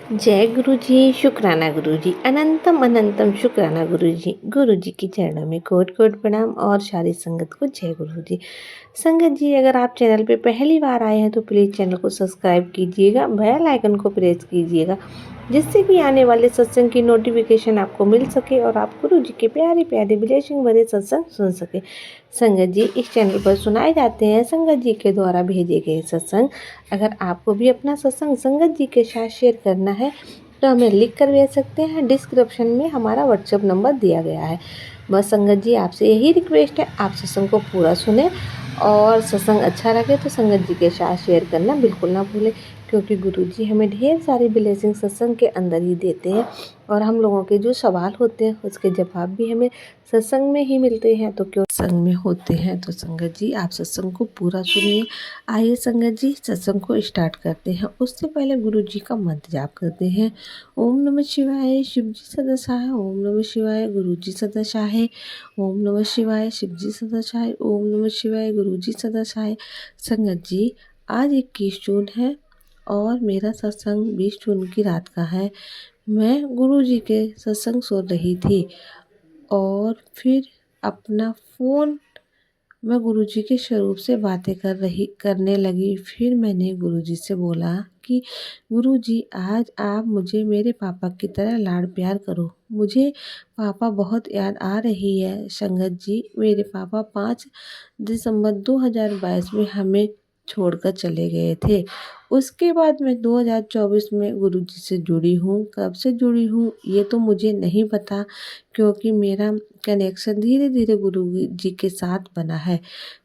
जय गुरु जी, शुक्राना गुरु जी, अनंतम अनंतम शुक्राना गुरु जी के चरणों में कोट कोट प्रणाम और सारी संगत को जय गुरु जी। संगत जी, अगर आप चैनल पे पहली बार आए हैं तो प्लीज़ चैनल को सब्सक्राइब कीजिएगा, बेल आइकन को प्रेस कीजिएगा, जिससे कि आने वाले सत्संग की नोटिफिकेशन आपको मिल सके और आप गुरु जी के प्यारे प्यारे ब्लेसिंग भरे सत्संग सुन सके। संगत जी, इस चैनल पर सुनाए जाते हैं संगत जी के द्वारा भेजे गए सत्संग। अगर आपको भी अपना सत्संग संगत जी के साथ शेयर करना है तो हमें लिख कर भेज सकते हैं। डिस्क्रिप्शन में हमारा व्हाट्सएप नंबर दिया गया है। बस संगत जी, आपसे यही रिक्वेस्ट है, आप सत्संग को पूरा सुने और सत्संग अच्छा लगे तो संगत जी के साथ शेयर करना बिल्कुल ना भूलें, क्योंकि गुरु जी हमें ढेर सारी ब्लेसिंग सत्संग के अंदर ही देते हैं और हम लोगों के जो सवाल होते हैं उसके जवाब भी हमें सत्संग में ही मिलते हैं। तो क्यों सत्संग में होते हैं। तो संगत जी, आप सत्संग को पूरा सुनिए। आइए संगत जी, सत्संग को स्टार्ट करते हैं। उससे पहले गुरु जी का मंत्र जाप करते हैं। ओम नमः शिवाय, शिव जी सदा सहाय। ओम नमः शिवाय, गुरु जी सदा सहाय। ओम नमः शिवाय, शिव जी सदा सहाय। ओम नमः शिवाय, गुरु जी सदा सहाय। संगत जी, आज 21 जून है और मेरा सत्संग 20 जून की रात का है। मैं गुरु जी के सत्संग सुन रही थी और फिर अपना फ़ोन मैं गुरुजी के स्वरूप से बातें करने लगी। फिर मैंने गुरुजी से बोला कि गुरुजी, आज आप मुझे मेरे पापा की तरह लाड़ प्यार करो। मुझे पापा बहुत याद आ रही है। संगत जी, मेरे पापा 5 दिसंबर 2022 में हमें छोड़कर चले गए थे। उसके बाद मैं 2024 में गुरुजी से जुड़ी हूँ। कब से जुड़ी हूँ ये तो मुझे नहीं पता, क्योंकि मेरा कनेक्शन धीरे धीरे गुरु जी के साथ बना है।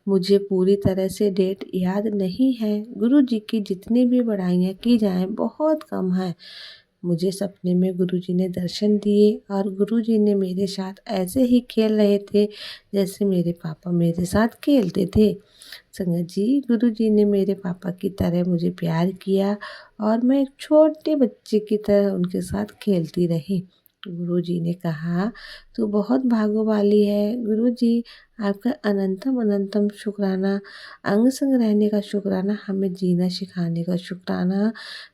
मुझे पूरी तरह से डेट याद नहीं है। गुरु जी की जितनी भी बड़ाइयाँ की जाएं बहुत कम है। मुझे सपने में गुरु जी ने दर्शन दिए और गुरु जी ने मेरे साथ ऐसे ही खेल रहे थे जैसे मेरे पापा मेरे साथ खेलते थे। संगत जी, गुरु जी ने मेरे पापा की तरह मुझे प्यार किया और मैं एक छोटे बच्चे की तरह उनके साथ खेलती रही। गुरु जी ने कहा, तू बहुत भागो वाली है। गुरु जी, आपका अनंतम अनंतम शुक्राना। अंग संग रहने का शुक्राना, हमें जीना सिखाने का शुक्राना,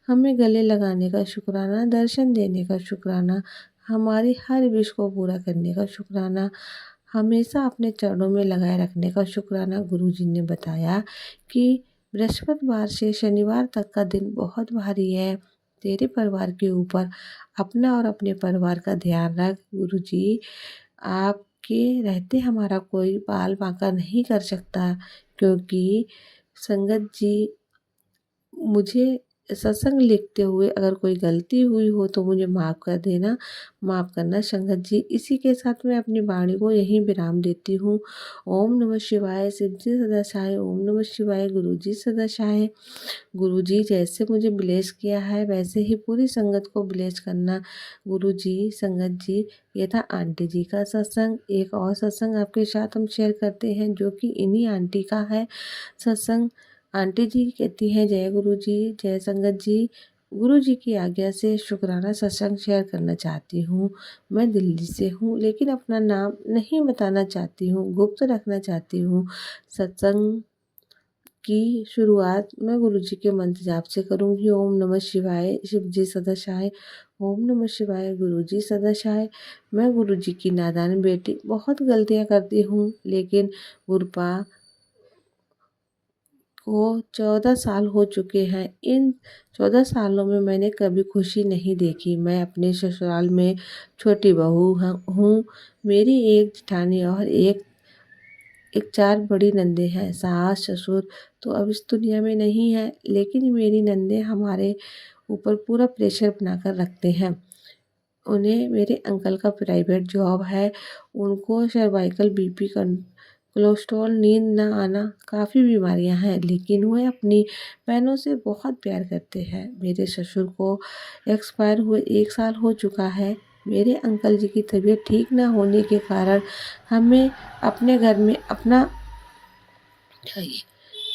हमें गले लगाने का शुक्राना, दर्शन देने का शुक्राना, हमारी हर विश को पूरा करने का शुक्राना, हमेशा अपने चरणों में लगाए रखने का शुक्राना। गुरु जी ने बताया कि बृहस्पतिवार से शनिवार तक का दिन बहुत भारी है। तेरे परिवार के ऊपर अपना और अपने परिवार का ध्यान रख। गुरु जी, आपके रहते हमारा कोई बाल बांका नहीं कर सकता, क्योंकि संगत जी, मुझे सत्संग लिखते हुए अगर कोई गलती हुई हो तो मुझे माफ़ कर देना, माफ़ करना संगत जी। इसी के साथ मैं अपनी वाणी को यहीं विराम देती हूँ। ओम नमः शिवाय, शिव जी सदा सहाय। ओम नमः शिवाय, गुरु जी सदा सहाय। गुरु जी, जैसे मुझे ब्लेस किया है वैसे ही पूरी संगत को ब्लेस करना। गुरु जी, संगत जी, ये था आंटी जी का सत्संग। एक और सत्संग आपके साथ हम शेयर करते हैं जो कि इन्हीं आंटी का है सत्संग। आंटी जी कहती हैं, जय गुरु जी, जय संगत जी। गुरु जी की आज्ञा से शुक्राना सत्संग शेयर करना चाहती हूँ। मैं दिल्ली से हूँ, लेकिन अपना नाम नहीं बताना चाहती हूँ, गुप्त रखना चाहती हूँ। सत्संग की शुरुआत मैं गुरु जी के मंत्र जाप से करूँगी। ओम नमः शिवाय, शिव जी सदा सहाय। ओम नमः शिवाय, गुरु जी सदा सहाय। मैं गुरु जी की नादान बेटी, बहुत गलतियाँ करती हूँ, लेकिन गुरुपा को 14 साल हो चुके हैं। इन 14 सालों में मैंने कभी खुशी नहीं देखी। मैं अपने ससुराल में छोटी बहू हूँ। मेरी एक जेठानी और एक 4 बड़ी नंदे हैं। सास ससुर तो अब इस दुनिया में नहीं है, लेकिन मेरी नंदे हमारे ऊपर पूरा प्रेशर बनाकर रखते हैं। उन्हें मेरे अंकल का प्राइवेट जॉब है। उनको सर्वाइकल बीपी कोलेस्ट्रॉल, नींद न आना, काफ़ी बीमारियां हैं, लेकिन वह अपनी बहनों से बहुत प्यार करते हैं। मेरे ससुर को एक्सपायर हुए 1 साल हो चुका है। मेरे अंकल जी की तबीयत ठीक न होने के कारण हमें अपने घर में अपना चाहिए।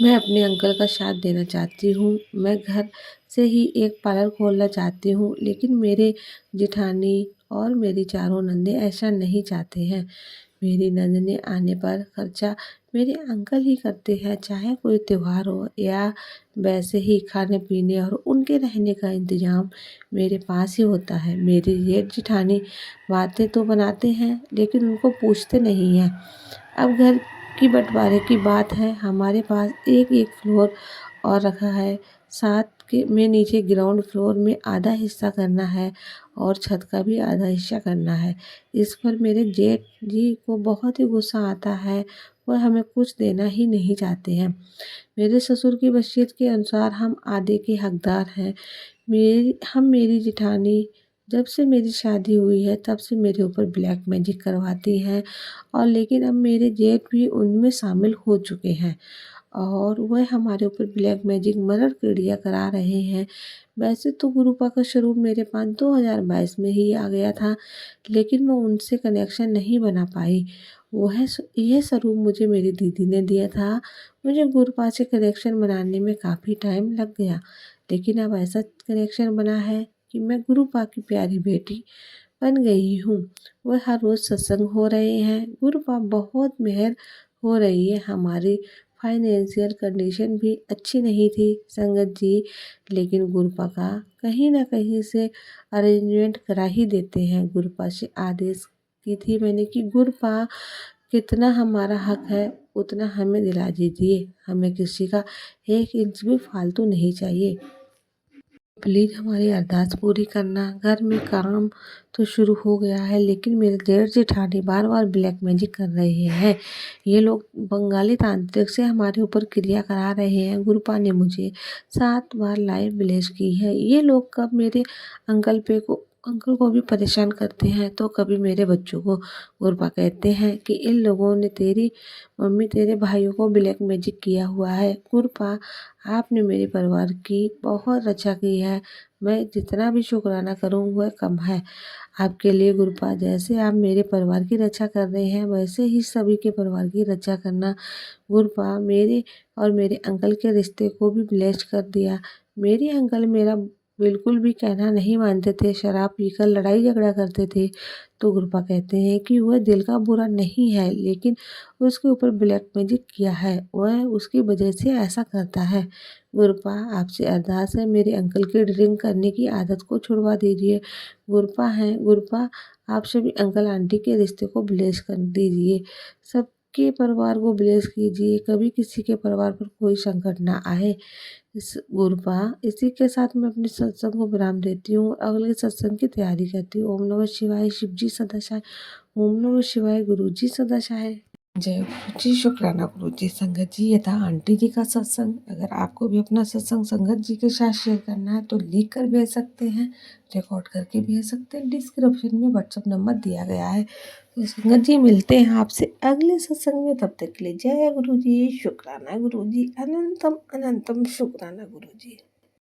मैं अपने अंकल का साथ देना चाहती हूँ। मैं घर से ही एक पार्लर खोलना चाहती हूँ, लेकिन मेरे जेठानी और मेरी चारों नंदे ऐसा नहीं चाहते हैं। मेरी नंद ने आने पर खर्चा मेरे अंकल ही करते हैं, चाहे कोई त्योहार हो या वैसे ही खाने पीने और उनके रहने का इंतज़ाम मेरे पास ही होता है। मेरी जेठ जिठानी बातें तो बनाते हैं लेकिन उनको पूछते नहीं हैं। अब घर की बँटवारे की बात है, हमारे पास एक-एक फ्लोर और रखा है। साथ के में नीचे ग्राउंड फ्लोर में आधा हिस्सा करना है और छत का भी आधा हिस्सा करना है। इस पर मेरे जेठ जी को बहुत ही गुस्सा आता है, वह हमें कुछ देना ही नहीं चाहते हैं। मेरे ससुर की वसीयत के अनुसार हम आधे के हकदार हैं। मेरी जेठानी जब से मेरी शादी हुई है तब से मेरे ऊपर ब्लैक मैजिक करवाती हैं और लेकिन अब मेरे जेठ भी उनमें शामिल हो चुके हैं और वह हमारे ऊपर ब्लैक मैजिक मर्डर क्रिया करा रहे हैं। वैसे तो गुरुपा का स्वरूप मेरे पास 2022 में ही आ गया था, लेकिन मैं उनसे कनेक्शन नहीं बना पाई। यह स्वरूप मुझे मेरी दीदी ने दिया था। मुझे गुरुपा से कनेक्शन बनाने में काफ़ी टाइम लग गया, लेकिन अब ऐसा कनेक्शन बना है कि मैं गुरुपा की प्यारी बेटी बन गई हूँ। वह हर रोज़ सत्संग हो रहे हैं। गुरुपा बहुत मेहर हो रही है। हमारी फाइनेंशियल कंडीशन भी अच्छी नहीं थी संगत जी, लेकिन गुरुपा का कहीं न कहीं से अरेंजमेंट करा ही देते हैं। गुरुपा से आदेश की थी मैंने कि गुरुपा कितना हमारा हक है उतना हमें दिला दीजिए। हमें किसी का 1 इंच भी फालतू नहीं चाहिए। प्लीज़ हमारी अरदास पूरी करना। घर में काम तो शुरू हो गया है लेकिन मेरे जेठ जेठानी बार-बार ब्लैक मैजिक कर रहे हैं। ये लोग बंगाली तांत्रिक से हमारे ऊपर क्रिया करा रहे हैं। गुरुपा ने मुझे 7 बार लाइव ब्लेस की है। ये लोग कब मेरे अंकल को भी परेशान करते हैं तो कभी मेरे बच्चों को। गुरुपा कहते हैं कि इन लोगों ने तेरी मम्मी तेरे भाइयों को ब्लैक मैजिक किया हुआ है। गुरुपा आपने मेरे परिवार की बहुत रक्षा की है। मैं जितना भी शुक्राना करूँ वह कम है आपके लिए गुरुपा। जैसे आप मेरे परिवार की रक्षा कर रहे हैं वैसे ही सभी के परिवार की रक्षा करना। गुरुपा मेरे और मेरे अंकल के रिश्ते को भी ब्लेस कर दिया। मेरे अंकल मेरा बिल्कुल भी कहना नहीं मानते थे, शराब पीकर लड़ाई झगड़ा करते थे। तो गुरुपा कहते हैं कि वह दिल का बुरा नहीं है लेकिन उसके ऊपर ब्लैक मैजिक किया है, वह उसकी वजह से ऐसा करता है। गुरुपा आपसे अरदास है मेरे अंकल की ड्रिंक करने की आदत को छुड़वा दीजिए। गुरुपा आप सभी अंकल आंटी के रिश्ते को ब्लेस कर दीजिए। सबके परिवार को ब्लेस कीजिए, कभी किसी के परिवार पर कोई संकट ना आए। गुरुपा इसी के साथ मैं अपने सत्संग को विराम देती हूँ और अगले सत्संग की तैयारी करती हूँ। ओम नमः शिवाय। शिव जी सदा सहाय। ओम नमः शिवाय। गुरु जी सदा सहाय। जय गुरु जी। शुक्राना गुरु जी। संगत जी ये था आंटी जी का सत्संग। अगर आपको भी अपना सत्संग संगत जी के साथ शेयर करना है तो लिख कर भेज सकते हैं, रिकॉर्ड करके भेज सकते हैं। डिस्क्रिप्शन में व्हाट्सअप नंबर दिया गया है। तो संगत जी मिलते हैं आपसे अगले सत्संग में, तब तक के लिए जय गुरु जी। शुक्राना गुरु जी। अनंतम अनंतम शुक्राना गुरु जी।